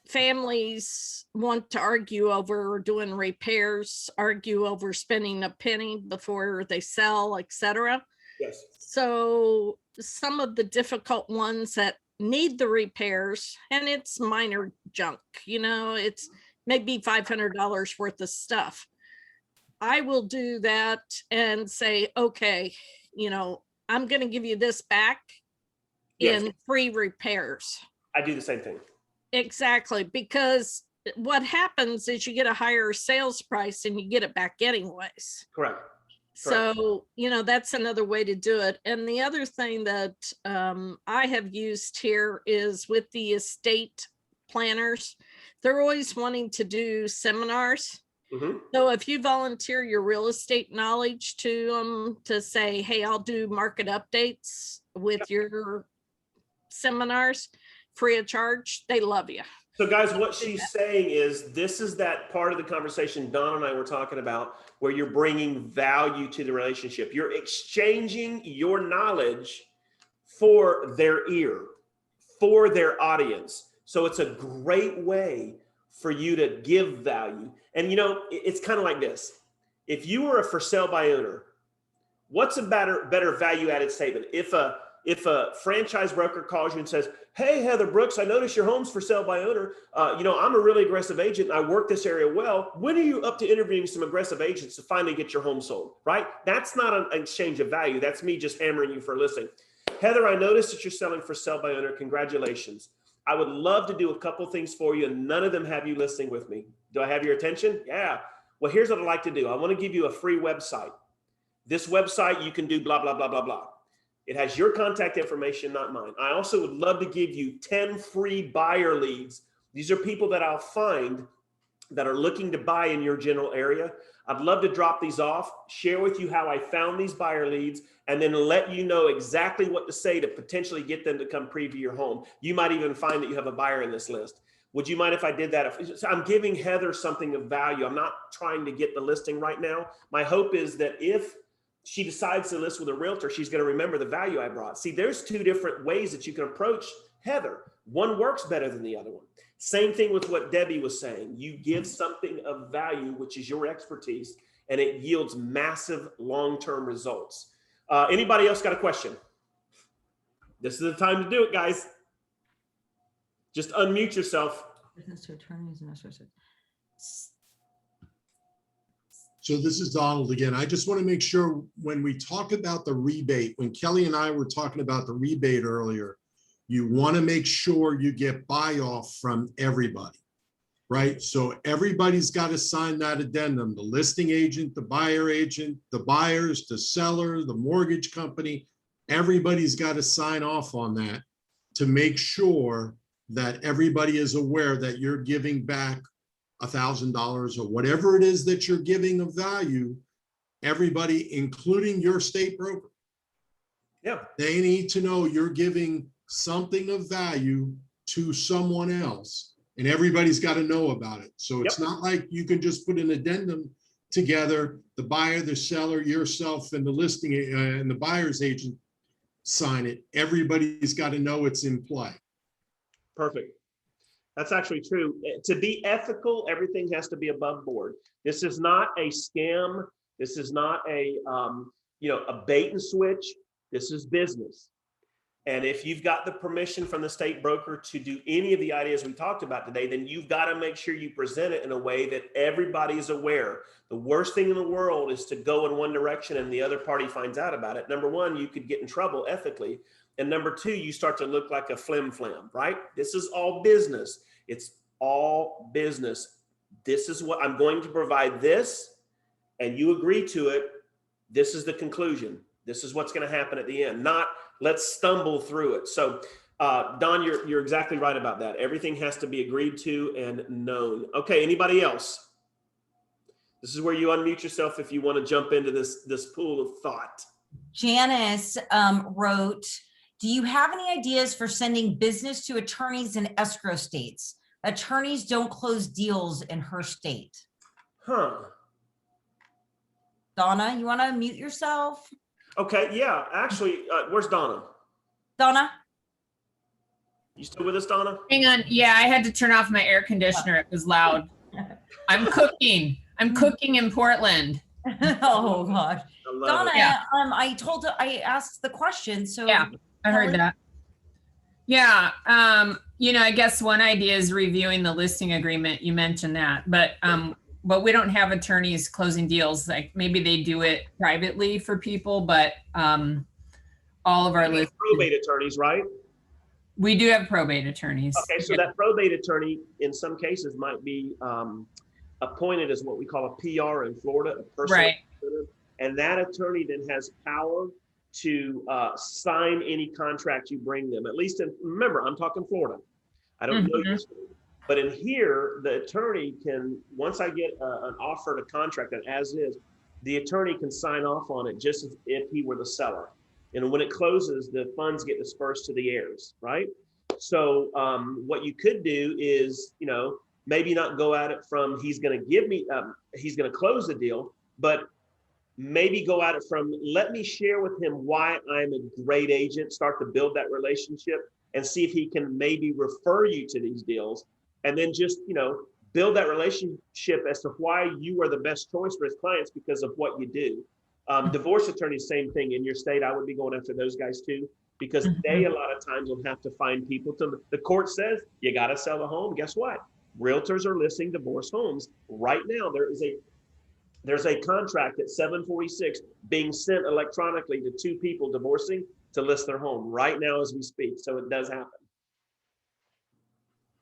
families want to argue over doing repairs, argue over spending a penny before they sell, etc. Yes. So some of the difficult ones that need the repairs, and it's minor junk, it's maybe $500 worth of stuff. I will do that and say, okay, I'm going to give you this back in free repairs. I do the same thing. Exactly. Because what happens is you get a higher sales price and you get it back anyways. Correct. So, that's another way to do it. And the other thing that I have used here is with the estate planners, they're always wanting to do seminars. Mm-hmm. So if you volunteer your real estate knowledge to them to say, hey, I'll do market updates with your seminars free of charge, they love you. So guys, what she's saying is this is that part of the conversation Don and I were talking about where you're bringing value to the relationship. You're exchanging your knowledge for their ear, for their audience. So it's a great way for you to give value. And it's kind of like this. If you were a for sale by owner, what's a better value added statement? If a franchise broker calls you and says, hey, Heather Brooks, I noticed your home's for sale by owner. I'm a really aggressive agent and I work this area well. When are you up to interviewing some aggressive agents to finally get your home sold, right? That's not an exchange of value. That's me just hammering you for a listing. Heather, I noticed that you're selling for sale by owner. Congratulations. I would love to do a couple things for you and none of them have you listing with me. Do I have your attention? Yeah. Well, here's what I'd like to do. I want to give you a free website. This website, you can do blah, blah, blah, blah, blah. It has your contact information, not mine. I also would love to give you 10 free buyer leads. These are people that I'll find that are looking to buy in your general area. I'd love to drop these off, share with you how I found these buyer leads, and then let you know exactly what to say to potentially get them to come preview your home. You might even find that you have a buyer in this list. Would you mind if I did that? I'm giving Heather something of value. I'm not trying to get the listing right now. My hope is that if she decides to list with a realtor, she's going to remember the value I brought. See, there's 2 different ways that you can approach Heather. One works better than the other one. Same thing with what Debbie was saying. You give something of value, which is your expertise, and it yields massive long-term results. Anybody else got a question? This is the time to do it, guys. Just unmute yourself. Business to attorneys and So this is Donald again. I just want to make sure when we talk about the rebate, when Kelly and I were talking about the rebate earlier, you want to make sure you get buy-off from everybody, right? So everybody's got to sign that addendum, the listing agent, the buyer agent, the buyers, the seller, the mortgage company, everybody's got to sign off on that to make sure that everybody is aware that you're giving back $1,000 or whatever it is that you're giving of value, everybody, including your state broker. Yeah. They need to know you're giving something of value to someone else, and everybody's got to know about it. So it's not like you can just put an addendum together, the buyer, the seller, yourself, and the listing and the buyer's agent sign it. Everybody's got to know it's in play. Perfect. That's actually true. To be ethical, everything has to be above board. This is not a scam. This is not a a bait and switch. This is business. And if you've got the permission from the state broker to do any of the ideas we talked about today, then you've got to make sure you present it in a way that everybody is aware. The worst thing in the world is to go in one direction and the other party finds out about it. Number one, you could get in trouble ethically. And number two, you start to look like a flim-flam, right? This is all business. It's all business. This is what I'm going to provide this, and you agree to it. This is the conclusion. This is what's going to happen at the end, not let's stumble through it. So Don, you're exactly right about that. Everything has to be agreed to and known. Okay, anybody else? This is where you unmute yourself if you want to jump into this pool of thought. Janice wrote, do you have any ideas for sending business to attorneys in escrow states? Attorneys don't close deals in her state. Huh. Donna, you want to mute yourself? Okay, yeah, actually, where's Donna? Donna? You still with us, Donna? Hang on. Yeah, I had to turn off my air conditioner. It was loud. I'm cooking. I'm cooking in Portland. Oh gosh. Donna, Yeah. I asked the question. So Yeah, I heard that. Yeah. I guess one idea is reviewing the listing agreement. You mentioned that, but we don't have attorneys closing deals. Like maybe they do it privately for people, but all of our list probate attorneys, right? We do have probate attorneys. Okay, so that probate attorney in some cases might be appointed as what we call a PR in Florida, a personal right. And that attorney then has power to sign any contract you bring them. At least, remember, I'm talking Florida. I don't know your state. But in here, the attorney can, once I get an offer to contract that as is, the attorney can sign off on it just as if he were the seller. And when it closes, the funds get dispersed to the heirs, right? So what you could do is, maybe not go at it from he's going to close the deal, but maybe go at it from let me share with him why I'm a great agent, start to build that relationship and see if he can maybe refer you to these deals. And then just, build that relationship as to why you are the best choice for his clients because of what you do. Divorce attorneys, same thing in your state. I would be going after those guys too, because they a lot of times will have to find people to, the court says you got to sell the home. Guess what? Realtors are listing divorce homes right now. There's a contract at 746 being sent electronically to two people divorcing to list their home right now as we speak. So it does happen.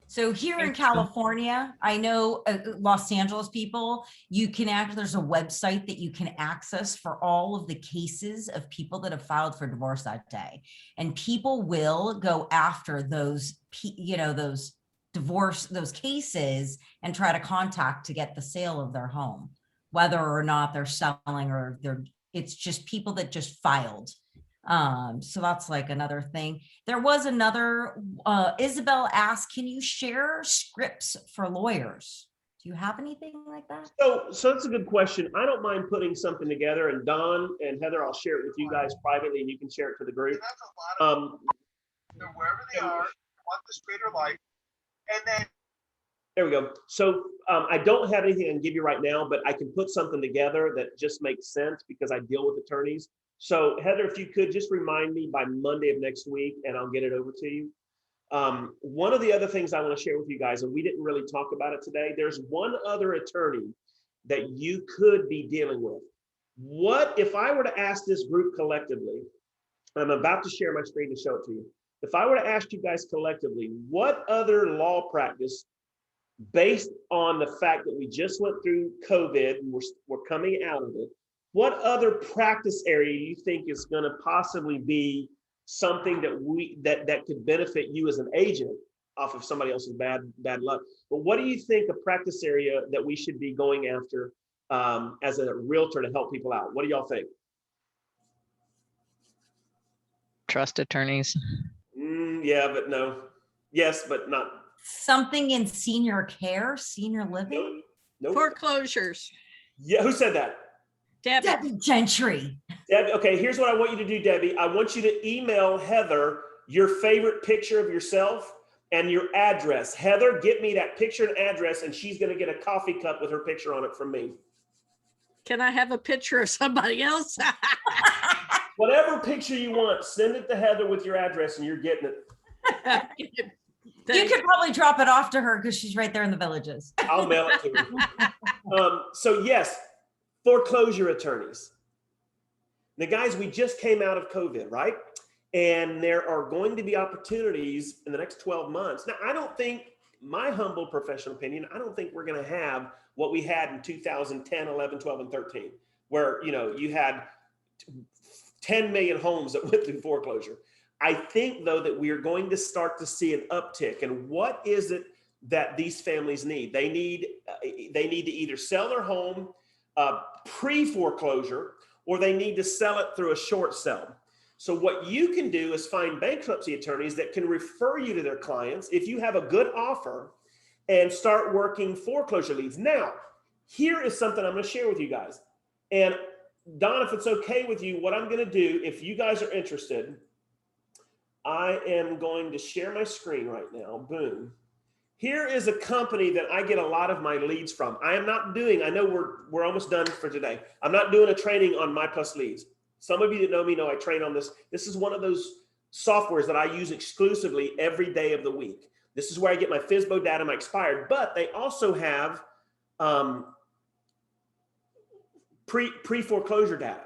So here in California, I know Los Angeles people, there's a website that you can access for all of the cases of people that have filed for divorce that day. And people will go after those cases and try to contact to get the sale of their home, whether or not they're selling or it's just people that just filed. So that's like another thing. There was another, Isabel asked, can you share scripts for lawyers? Do you have anything like that? So that's a good question. I don't mind putting something together, and Don and Heather, I'll share it with you guys privately and you can share it to the group. Wherever they are, want the straighter light, and then there we go. So I don't have anything I can give you right now, but I can put something together that just makes sense because I deal with attorneys. So Heather, if you could just remind me by Monday of next week and I'll get it over to you. One of the other things I want to share with you guys, and we didn't really talk about it today, there's one other attorney that you could be dealing with. What if I were to ask this group collectively, I'm about to share my screen to show it to you. If I were to ask you guys collectively, what other law practice, based on the fact that we just went through COVID and we're coming out of it, what other practice area you think is going to possibly be something that could benefit you as an agent off of somebody else's bad luck? But what do you think a practice area that we should be going after as a realtor to help people out? What do y'all think? trust attorneys. Yeah, but no. Yes, but not. Something in senior care, senior living? Nope. Foreclosures. Yeah, who said that? Debbie. Debbie Gentry. Debbie, okay, here's what I want you to do, Debbie. I want you to email Heather your favorite picture of yourself and your address. Heather, get me that picture and address, and she's going to get a coffee cup with her picture on it from me. Can I have a picture of somebody else? Whatever picture you want, send it to Heather with your address, and you're getting it. You could probably drop it off to her because she's right there in the Villages. I'll mail it to her. So yes, foreclosure attorneys. Now, guys, we just came out of COVID, right? And there are going to be opportunities in the next 12 months. Now, I don't think, my humble professional opinion, I don't think we're going to have what we had in 2010, 11, 12, and 13, where, you know, you had 10 million homes that went through foreclosure. I think, though, that we are going to start to see an uptick. And what is it that these families need? They need to either sell their home pre-foreclosure, or they need to sell it through a short sell. So what you can do is find bankruptcy attorneys that can refer you to their clients if you have a good offer, and start working foreclosure leads. Now, here is something I'm going to share with you guys. And Don, if it's okay with you, what I'm going to do, if you guys are interested, I am going to share my screen right now. Boom. Here is a company that I get a lot of my leads from. I am not doing, I know we're almost done for today. I'm not doing a training on My Plus Leads. Some of you that know me know I train on this. This is one of those softwares that I use exclusively every day of the week. This is where I get my FSBO data, my expired, but they also have pre-foreclosure data,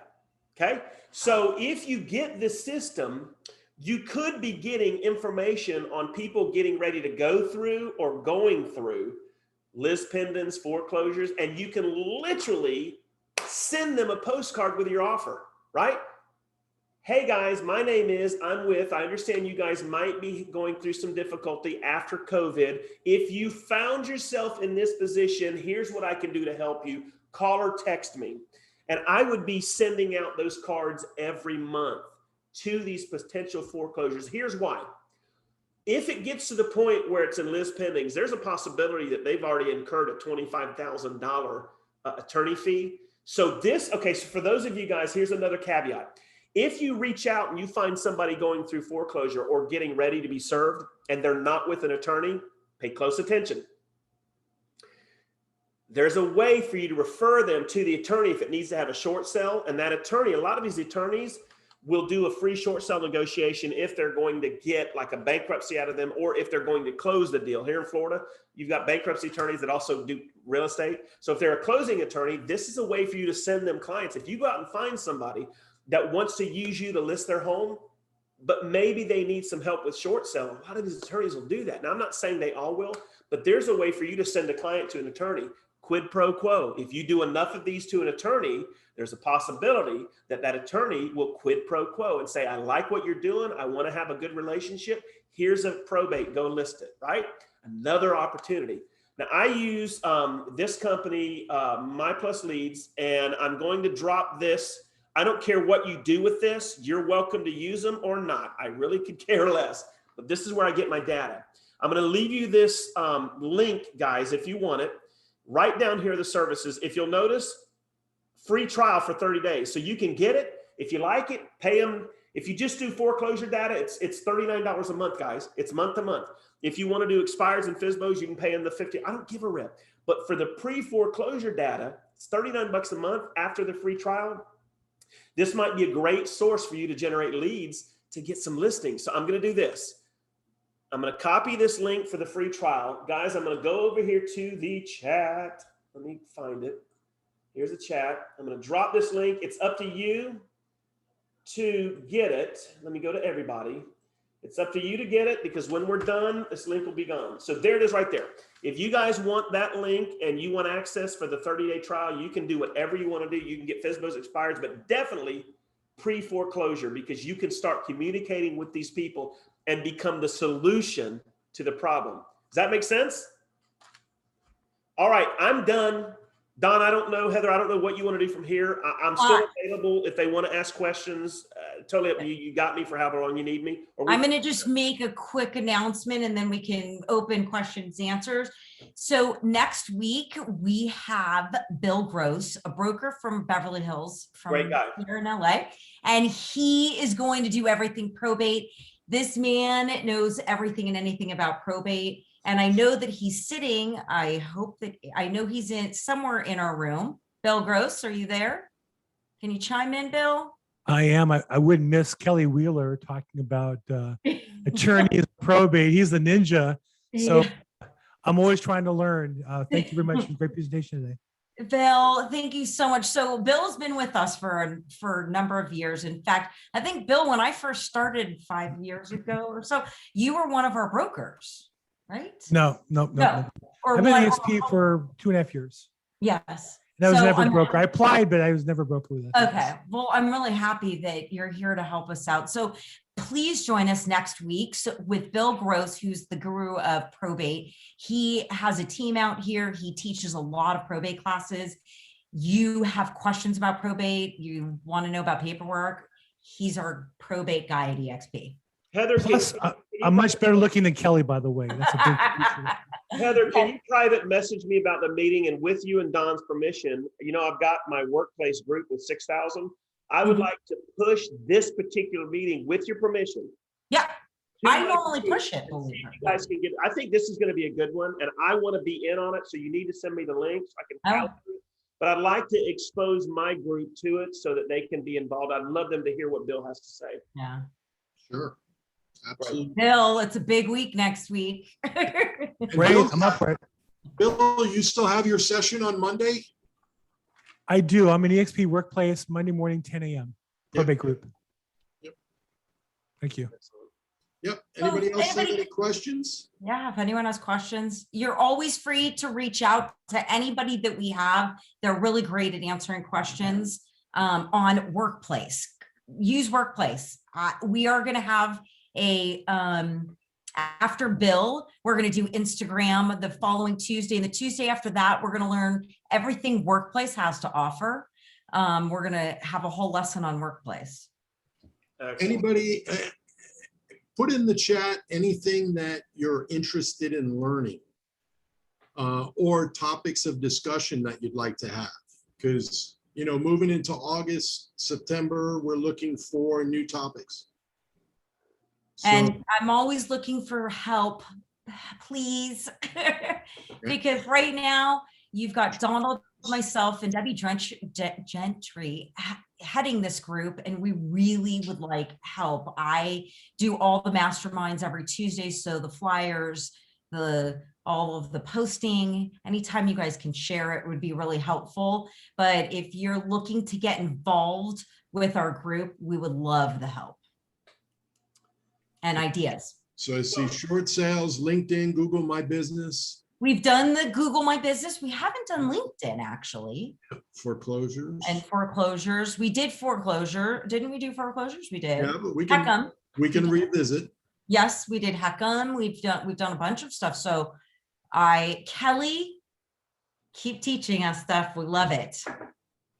okay? So if you get this system, you could be getting information on people getting ready to go through or going through lis pendens, foreclosures, and you can literally send them a postcard with your offer, right? Hey guys, my name is, I understand you guys might be going through some difficulty after COVID. If you found yourself in this position, here's what I can do to help you. Call or text me. And I would be sending out those cards every month to these potential foreclosures. Here's why. If it gets to the point where it's in lis pendens, there's a possibility that they've already incurred a $25,000 attorney fee. So so for those of you guys, here's another caveat. If you reach out and you find somebody going through foreclosure or getting ready to be served and they're not with an attorney, pay close attention. There's a way for you to refer them to the attorney if it needs to have a short sale. And that attorney, a lot of these attorneys will do a free short sale negotiation if they're going to get like a bankruptcy out of them, or if they're going to close the deal. Here in Florida, you've got bankruptcy attorneys that also do real estate. So if they're a closing attorney, this is a way for you to send them clients. If you go out and find somebody that wants to use you to list their home, but maybe they need some help with short sale, a lot of these attorneys will do that. Now, I'm not saying they all will, but there's a way for you to send a client to an attorney. Quid pro quo. If you do enough of these to an attorney, there's a possibility that that attorney will quid pro quo and say, I like what you're doing. I want to have a good relationship. Here's a probate, go list it, right? Another opportunity. Now I use this company, My Plus Leads, and I'm going to drop this. I don't care what you do with this. You're welcome to use them or not. I really could care less, but this is where I get my data. I'm going to leave you this link, guys, if you want it. Right down here are the services. If you'll notice, free trial for 30 days. So you can get it. If you like it, pay them. If you just do foreclosure data, it's $39 a month, guys. It's month to month. If you want to do expires and FSBOs, you can pay them the $50. I don't give a rip. But for the pre-foreclosure data, it's $39 a month after the free trial. This might be a great source for you to generate leads to get some listings. So I'm going to do this. I'm going to copy this link for the free trial. Guys, I'm going to go over here to the chat. Let me find it. Here's the chat. I'm going to drop this link. It's up to you to get it. Let me go to everybody. It's up to you to get it, because when we're done, this link will be gone. So there it is right there. If you guys want that link and you want access for the 30-day trial, you can do whatever you want to do. You can get FSBOs, expires, but definitely pre-foreclosure, because you can start communicating with these people and become the solution to the problem. Does that make sense? All right, I'm done. Don, I don't know, Heather, I don't know what you want to do from here. I'm still available if they want to ask questions. Totally up to you. You got me for however long you need me. I'm going to just make a quick announcement and then we can open questions, answers. So next week we have Bill Gross, a broker from Beverly Hills, from Great guy. here in LA, and he is going to do everything probate. This man knows everything and anything about probate. And I know that he's sitting, I know he's in somewhere in our room. Bill Gross, are you there? Can you chime in, Bill? I am. I wouldn't miss Kelly Wheeler talking about attorneys, probate. He's the ninja. So I'm always trying to learn. Thank you very much for a great presentation today. Bill, thank you so much. So Bill's been with us for a number of years. In fact, I think, Bill, when I first started 5 years ago or so, you were one of our brokers, right? No. Or I've been one- in EXP for 2.5 years. Yes. And I was So never a I'm- broker. I applied, but I was never a broker with it. Okay. Well, I'm really happy that you're here to help us out. So please join us next week with Bill Gross, who's the guru of probate. He has a team out here. He teaches a lot of probate classes. You have questions about probate, you want to know about paperwork, he's our probate guy at EXP. Heather, Plus, I'm much better looking than Kelly, by the way. That's a big appreciation. Heather, can you private message me about the meeting, and with you and Don's permission, I've got my workplace group with 6,000. I would like to push this particular meeting with your permission. Yeah, to I my normally group, push it. and see if you guys can get. I think this is going to be a good one, and I want to be in on it. So you need to send me the links. I can Oh. help you. But I'd like to expose my group to it so that they can be involved. I'd love them to hear what Bill has to say. Yeah. Sure. Absolutely. Bill, it's a big week next week. Great, I'm up for it. Bill, you still have your session on Monday? I do. I'm in EXP Workplace Monday morning, 10 a.m. Probate group. Yep. Thank you. Yep. Anybody else have anybody- any questions? Yeah, if anyone has questions, you're always free to reach out to anybody that we have. They're really great at answering questions on Workplace. Use Workplace. We are going to have a after Bill, we're going to do Instagram the following Tuesday, and the Tuesday after that, we're going to learn everything Workplace has to offer. We're going to have a whole lesson on Workplace. Excellent. Anybody put in the chat anything that you're interested in learning or topics of discussion that you'd like to have? Because, moving into August, September, we're looking for new topics. So, And I'm always looking for help, please. Because right now you've got Donald, myself, and Debbie Gentry heading this group, and we really would like help. I do all the masterminds every Tuesday, so the flyers, all of the posting, anytime you guys can share it would be really helpful. But if you're looking to get involved with our group, we would love the help and ideas. so I see short sales, LinkedIn, Google My Business, We've done the Google My Business. We haven't done LinkedIn actually. foreclosures. And foreclosures. We did foreclosure. Didn't we do foreclosures? We did. Yeah, but we can Heckham. revisit. Yes, we did Heckham. We've done a bunch of stuff. So Kelly, keep teaching us stuff. We love it.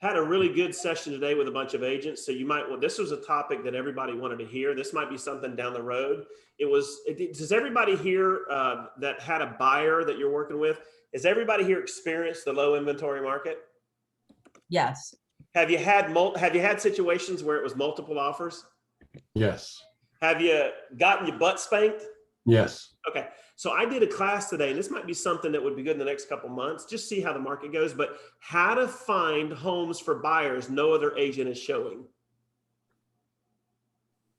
Had a really good session today with a bunch of agents. So this was a topic that everybody wanted to hear. This might be something down the road. Does everybody here that had a buyer that you're working with, has everybody here experienced the low inventory market? Yes. Have you had situations where it was multiple offers? Yes. Have you gotten your butt spanked? Yes. Okay. So I did a class today, and this might be something that would be good in the next couple months, just see how the market goes, but how to find homes for buyers no other agent is showing.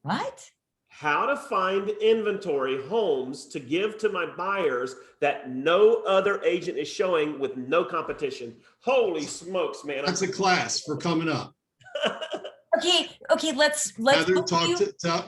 What? How to find inventory homes to give to my buyers that no other agent is showing with no competition. Holy smokes, man. That's a class for coming up. Okay. Let's Heather, book you.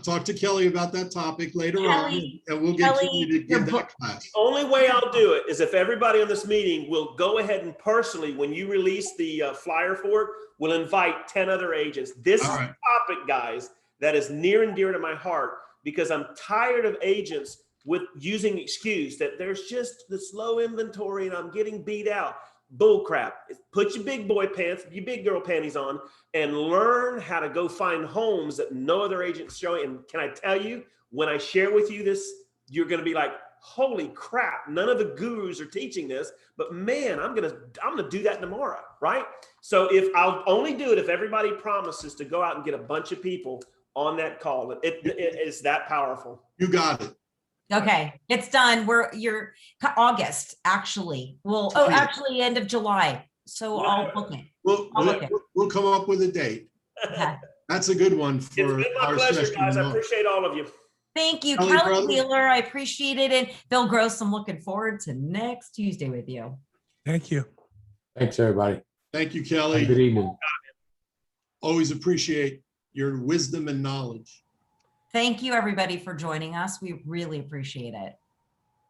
talk to Kelly about that topic later Kelly, on, and we'll get you to your give book- that class. The only way I'll do it is if everybody on this meeting will go ahead and personally, when you release the flyer for it, will invite 10 other agents. This All is right. a topic, guys, that is near and dear to my heart because I'm tired of agents with using excuse that there's just this low inventory and I'm getting beat out. Bull crap. Put your big boy pants, your big girl panties on, and learn how to go find homes that no other agent's showing. And can I tell you, when I share with you this, you're going to be like, holy crap, none of the gurus are teaching this, but man, I'm going to do that tomorrow. Right. So if I'll only do it if everybody promises to go out and get a bunch of people on that call. It is that powerful. You got it. Okay, it's done. You're August, actually. Well, Yeah. actually end of July. So I'll book it. We'll come up with a date. Okay. That's a good one It's for been my our pleasure, session. guys. I appreciate all of you. Thank you, Kelly, Kelly brother. Wheeler. I appreciate it. And Bill Gross, I'm looking forward to next Tuesday with you. Thank you. Thanks, everybody. Thank you, Have a Kelly. good evening. Always appreciate your wisdom and knowledge. Thank you, everybody, for joining us. We really appreciate it.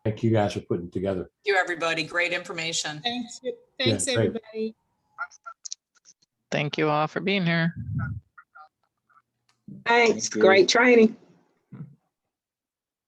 Thank you guys for putting it together. Thank you, everybody. Great information. Thanks, Yeah, great. everybody. Thank you all for being here. Thanks. Great training.